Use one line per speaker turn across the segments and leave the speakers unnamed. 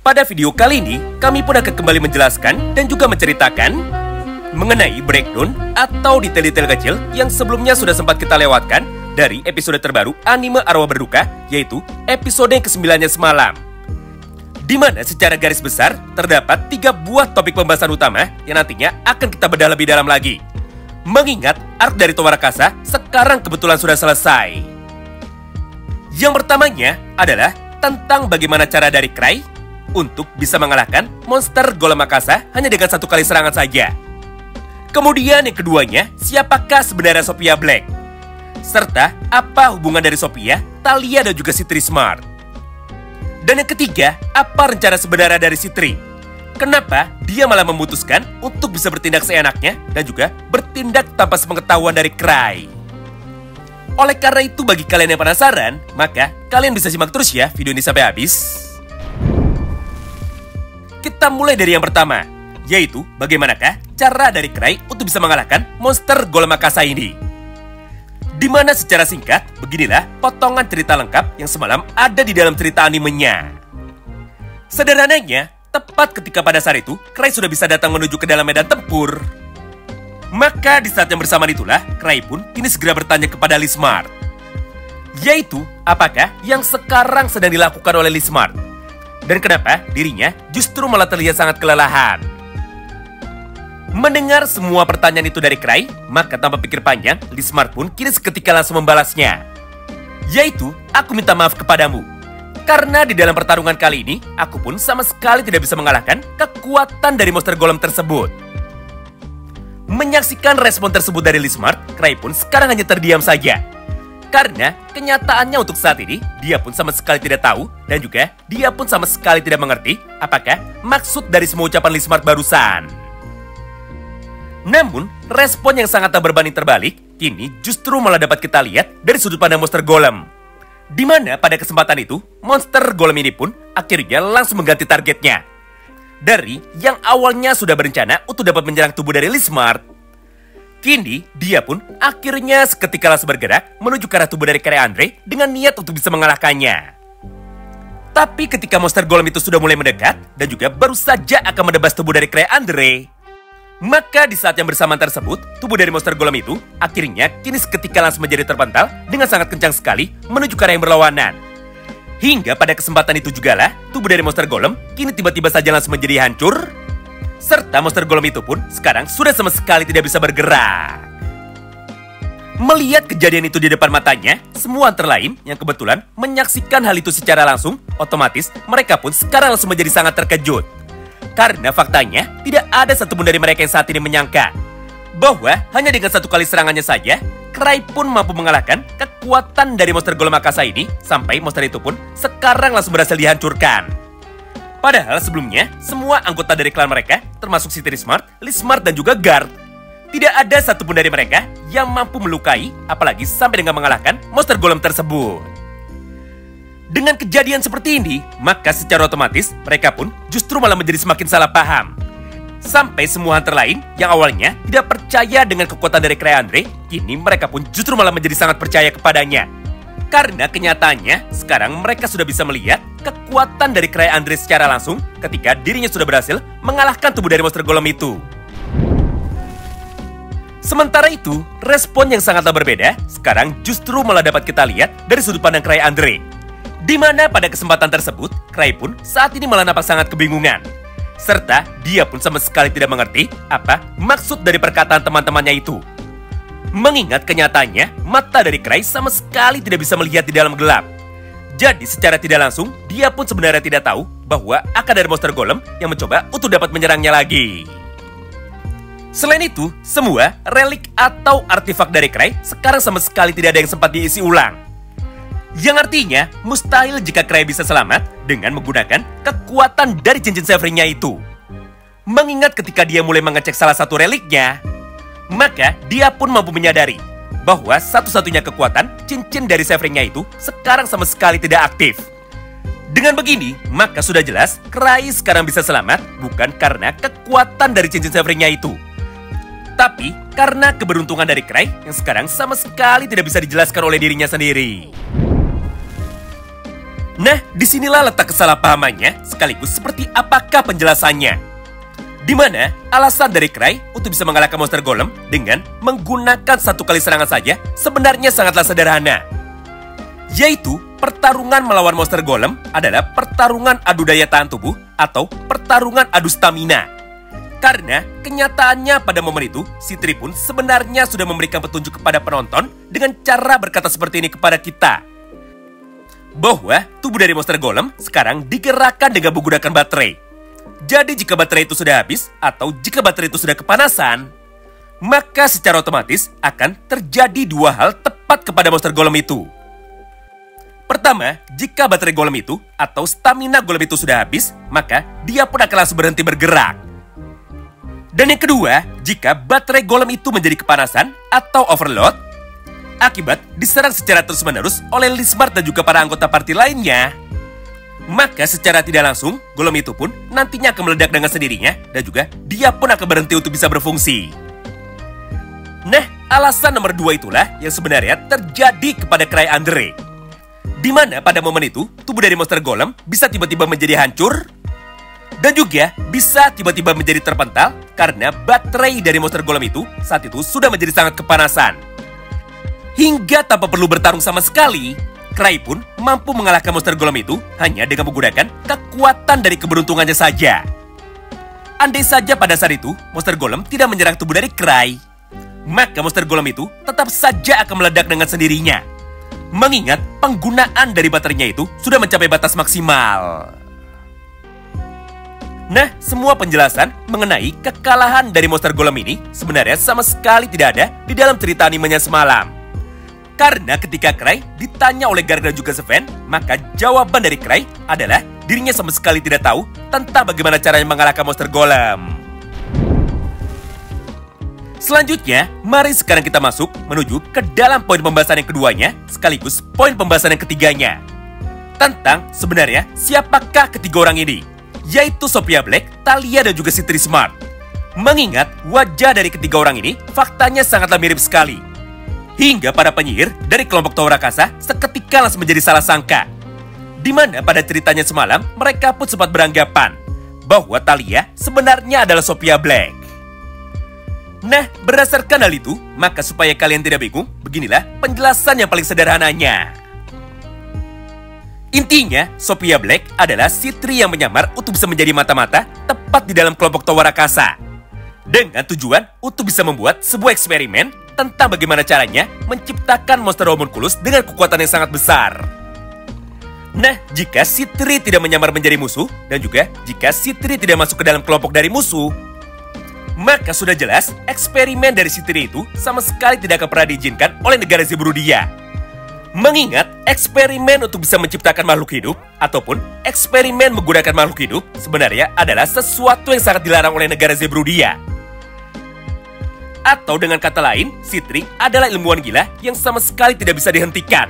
Pada video kali ini, kami pun akan kembali menjelaskan dan juga menceritakan mengenai breakdown atau detail-detail kecil yang sebelumnya sudah sempat kita lewatkan dari episode terbaru anime Arwah Berduka, yaitu episode yang ke-9-nya semalam. Di mana secara garis besar terdapat 3 buah topik pembahasan utama yang nantinya akan kita bedah lebih dalam lagi. Mengingat arc dari Towa Rakasa sekarang kebetulan sudah selesai. Yang pertamanya adalah tentang bagaimana cara dari Cry untuk bisa mengalahkan monster Golem Akasa hanya dengan 1 kali serangan saja. Kemudian yang keduanya, siapakah sebenarnya Sophia Black? Serta apa hubungan dari Sophia, Thalia dan juga Citri Smart? Dan yang ketiga, apa rencana sebenarnya dari Citri? Kenapa dia malah memutuskan untuk bisa bertindak seenaknya dan juga bertindak tanpa sepengetahuan dari Cry? Oleh karena itu, bagi kalian yang penasaran, maka kalian bisa simak terus ya video ini sampai habis. Kita mulai dari yang pertama, yaitu bagaimanakah cara dari Cry untuk bisa mengalahkan monster Golem Akasa ini. Dimana secara singkat, beginilah potongan cerita lengkap yang semalam ada di dalam cerita animenya. Sederhananya, tepat ketika pada saat itu, Cry sudah bisa datang menuju ke dalam medan tempur. Maka di saat yang bersamaan itulah, Cry pun kini segera bertanya kepada Lee Smart. Yaitu, apakah yang sekarang sedang dilakukan oleh Lee Smart? Dan kenapa dirinya justru malah terlihat sangat kelelahan? Mendengar semua pertanyaan itu dari Cry, maka tanpa pikir panjang, Lee Smart pun kini seketika langsung membalasnya. Yaitu, aku minta maaf kepadamu. Karena di dalam pertarungan kali ini, aku pun sama sekali tidak bisa mengalahkan kekuatan dari monster golem tersebut. Menyaksikan respon tersebut dari Lee Smart, Cry pun sekarang hanya terdiam saja. Karena kenyataannya untuk saat ini, dia pun sama sekali tidak tahu dan juga dia pun sama sekali tidak mengerti apakah maksud dari semua ucapan Lee Smart barusan. Namun, respon yang sangat tak berbanding terbalik, kini justru malah dapat kita lihat dari sudut pandang monster golem. Di mana pada kesempatan itu, monster golem ini pun akhirnya langsung mengganti targetnya. Dari yang awalnya sudah berencana untuk dapat menyerang tubuh dari Lee Smart, kini, dia pun akhirnya seketika langsung bergerak menuju ke arah tubuh dari Cry Andre dengan niat untuk bisa mengalahkannya. Tapi ketika monster golem itu sudah mulai mendekat dan juga baru saja akan menebas tubuh dari Cry Andre, maka di saat yang bersamaan tersebut, tubuh dari monster golem itu akhirnya kini seketika langsung menjadi terpental dengan sangat kencang sekali menuju ke arah yang berlawanan. Hingga pada kesempatan itu jugalah, tubuh dari monster golem kini tiba-tiba saja langsung menjadi hancur. Serta monster golem itu pun sekarang sudah sama sekali tidak bisa bergerak. Melihat kejadian itu di depan matanya, semua antara lain yang kebetulan menyaksikan hal itu secara langsung, otomatis mereka pun sekarang langsung menjadi sangat terkejut. Karena faktanya, tidak ada satupun dari mereka yang saat ini menyangka bahwa hanya dengan 1 kali serangannya saja, Cry pun mampu mengalahkan kekuatan dari monster golem Akasa ini, sampai monster itu pun sekarang langsung berhasil dihancurkan. Padahal sebelumnya, semua anggota dari klan mereka, termasuk Citri Smart, Lee Smart dan juga Guard, tidak ada satupun dari mereka yang mampu melukai, apalagi sampai dengan mengalahkan monster golem tersebut. Dengan kejadian seperti ini, maka secara otomatis mereka pun justru malah menjadi semakin salah paham. Sampai semua hunter lain yang awalnya tidak percaya dengan kekuatan dari Cry Andre, kini mereka pun justru malah menjadi sangat percaya kepadanya. Karena kenyataannya, sekarang mereka sudah bisa melihat kekuatan dari Cry Andre secara langsung ketika dirinya sudah berhasil mengalahkan tubuh dari monster golem itu. Sementara itu, respon yang sangatlah berbeda sekarang justru malah dapat kita lihat dari sudut pandang Cry Andre. Di mana pada kesempatan tersebut, Cry pun saat ini malah nampak sangat kebingungan. Serta dia pun sama sekali tidak mengerti apa maksud dari perkataan teman-temannya itu. Mengingat kenyataannya, mata dari Cry sama sekali tidak bisa melihat di dalam gelap. Jadi secara tidak langsung, dia pun sebenarnya tidak tahu bahwa akan ada monster golem yang mencoba untuk dapat menyerangnya lagi. Selain itu, semua relik atau artefak dari Cry sekarang sama sekali tidak ada yang sempat diisi ulang. Yang artinya, mustahil jika Cry bisa selamat dengan menggunakan kekuatan dari cincin Severing-nya itu. Mengingat ketika dia mulai mengecek salah satu reliknya, maka dia pun mampu menyadari bahwa satu-satunya kekuatan cincin dari Severing-nya itu sekarang sama sekali tidak aktif. Dengan begini, maka sudah jelas Cry sekarang bisa selamat bukan karena kekuatan dari cincin Severing-nya itu, tapi karena keberuntungan dari Cry yang sekarang sama sekali tidak bisa dijelaskan oleh dirinya sendiri. Nah, disinilah letak kesalahpahamannya, sekaligus seperti apakah penjelasannya. Di mana alasan dari Cry untuk bisa mengalahkan monster golem dengan menggunakan satu kali serangan saja sebenarnya sangatlah sederhana. Yaitu, pertarungan melawan monster golem adalah pertarungan adu daya tahan tubuh atau pertarungan adu stamina. Karena kenyataannya pada momen itu, Citri pun sebenarnya sudah memberikan petunjuk kepada penonton dengan cara berkata seperti ini kepada kita. Bahwa tubuh dari monster golem sekarang digerakkan dengan menggunakan baterai. Jadi jika baterai itu sudah habis atau jika baterai itu sudah kepanasan, maka secara otomatis akan terjadi dua hal tepat kepada monster golem itu. Pertama, jika baterai golem itu atau stamina golem itu sudah habis, maka dia pun akan langsung berhenti bergerak. Dan yang kedua, jika baterai golem itu menjadi kepanasan atau overload, akibat diserang secara terus-menerus oleh Lismart dan juga para anggota party lainnya, maka secara tidak langsung, golem itu pun nantinya akan meledak dengan sendirinya dan juga dia pun akan berhenti untuk bisa berfungsi. Nah, alasan nomor 2 itulah yang sebenarnya terjadi kepada Cry Andre. Di mana pada momen itu, tubuh dari monster golem bisa tiba-tiba menjadi hancur dan juga bisa tiba-tiba menjadi terpental karena baterai dari monster golem itu saat itu sudah menjadi sangat kepanasan. Hingga tanpa perlu bertarung sama sekali, Cry pun mampu mengalahkan monster golem itu hanya dengan menggunakan kekuatan dari keberuntungannya saja. Andai saja pada saat itu monster golem tidak menyerang tubuh dari Cry, maka monster golem itu tetap saja akan meledak dengan sendirinya. Mengingat penggunaan dari baterainya itu sudah mencapai batas maksimal. Nah, semua penjelasan mengenai kekalahan dari monster golem ini sebenarnya sama sekali tidak ada di dalam cerita animenya semalam. Karena ketika Cry ditanya oleh Garg dan juga Sven, maka jawaban dari Cry adalah dirinya sama sekali tidak tahu tentang bagaimana caranya mengalahkan monster golem. Selanjutnya, mari sekarang kita masuk menuju ke dalam poin pembahasan yang keduanya, sekaligus poin pembahasan yang ketiganya. Tentang sebenarnya siapakah ketiga orang ini, yaitu Sophia Black, Thalia dan juga Citri Smart. Mengingat wajah dari ketiga orang ini faktanya sangatlah mirip sekali. Hingga para penyihir dari kelompok Tower Rakasa seketika langsung menjadi salah sangka. Di mana pada ceritanya semalam mereka pun sempat beranggapan bahwa Thalia sebenarnya adalah Sophia Black. Nah, berdasarkan hal itu, maka supaya kalian tidak bingung, beginilah penjelasan yang paling sederhananya. Intinya, Sophia Black adalah Citri yang menyamar untuk bisa menjadi mata-mata tepat di dalam kelompok Tower Rakasa. Dengan tujuan untuk bisa membuat sebuah eksperimen tentang bagaimana caranya menciptakan monster homunculus dengan kekuatan yang sangat besar. Nah, jika Citri tidak menyamar menjadi musuh, dan juga jika Citri tidak masuk ke dalam kelompok dari musuh, maka sudah jelas eksperimen dari Citri itu sama sekali tidak akan pernah diizinkan oleh negara Zeburudia. Mengingat eksperimen untuk bisa menciptakan makhluk hidup ataupun eksperimen menggunakan makhluk hidup sebenarnya adalah sesuatu yang sangat dilarang oleh negara Zeburudia. Atau dengan kata lain, Citri adalah ilmuwan gila yang sama sekali tidak bisa dihentikan.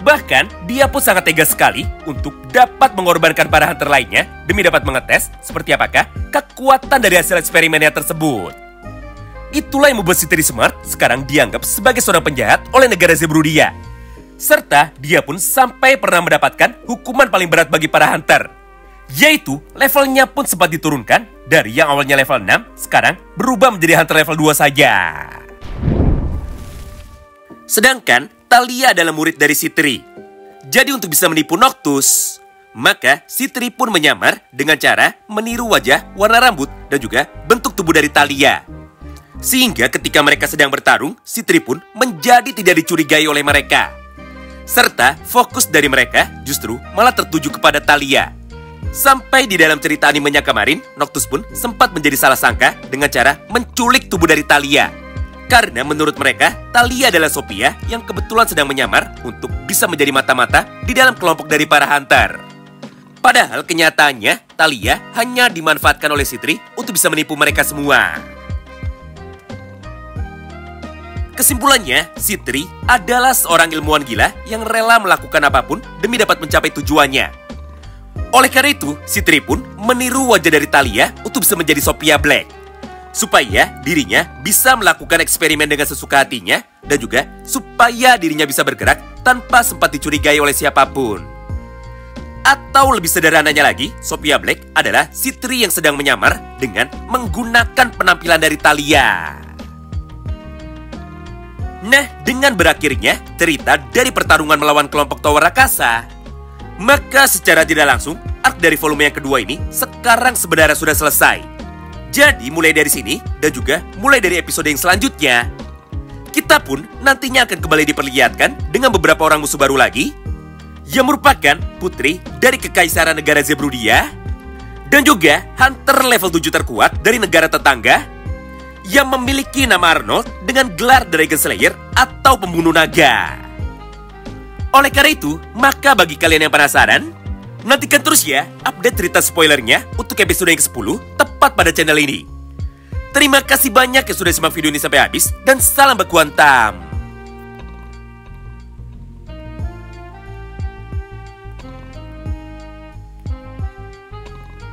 Bahkan, dia pun sangat tega sekali untuk dapat mengorbankan para hunter lainnya demi dapat mengetes seperti apakah kekuatan dari hasil eksperimennya tersebut. Itulah yang membuat Citri Smart sekarang dianggap sebagai seorang penjahat oleh negara Zeburudia. Serta dia pun sampai pernah mendapatkan hukuman paling berat bagi para hunter, yaitu levelnya pun sempat diturunkan dari yang awalnya level 6, sekarang berubah menjadi hunter level 2 saja. Sedangkan Thalia adalah murid dari Citri. Jadi untuk bisa menipu Noctus, maka Citri pun menyamar dengan cara meniru wajah, warna rambut, dan juga bentuk tubuh dari Thalia. Sehingga ketika mereka sedang bertarung, Citri pun menjadi tidak dicurigai oleh mereka. Serta fokus dari mereka justru malah tertuju kepada Thalia. Sampai di dalam cerita animenya kemarin, Noctus pun sempat menjadi salah sangka dengan cara menculik tubuh dari Thalia. Karena menurut mereka, Thalia adalah Sophia yang kebetulan sedang menyamar untuk bisa menjadi mata-mata di dalam kelompok dari para hunter. Padahal kenyataannya, Thalia hanya dimanfaatkan oleh Citri untuk bisa menipu mereka semua. Kesimpulannya, Citri adalah seorang ilmuwan gila yang rela melakukan apapun demi dapat mencapai tujuannya. Oleh karena itu, Citri pun meniru wajah dari Thalia untuk bisa menjadi Sophia Black. Supaya dirinya bisa melakukan eksperimen dengan sesuka hatinya dan juga supaya dirinya bisa bergerak tanpa sempat dicurigai oleh siapapun. Atau lebih sederhananya lagi, Sophia Black adalah Ciri yang sedang menyamar dengan menggunakan penampilan dari Thalia. Nah, dengan berakhirnya cerita dari pertarungan melawan kelompok Tower Rakasa, maka secara tidak langsung, arc dari volume yang kedua ini sekarang sebenarnya sudah selesai. Jadi mulai dari sini dan juga mulai dari episode yang selanjutnya, kita pun nantinya akan kembali diperlihatkan dengan beberapa orang musuh baru lagi yang merupakan putri dari Kekaisaran Negara Zebrudia dan juga hunter level 7 terkuat dari negara tetangga yang memiliki nama Arnold dengan gelar Dragon Slayer atau pembunuh naga. Oleh karena itu, maka bagi kalian yang penasaran, nantikan terus ya update cerita spoilernya untuk episode yang ke-10 tepat pada channel ini. Terima kasih banyak yang sudah simak video ini sampai habis dan salam baku hantam.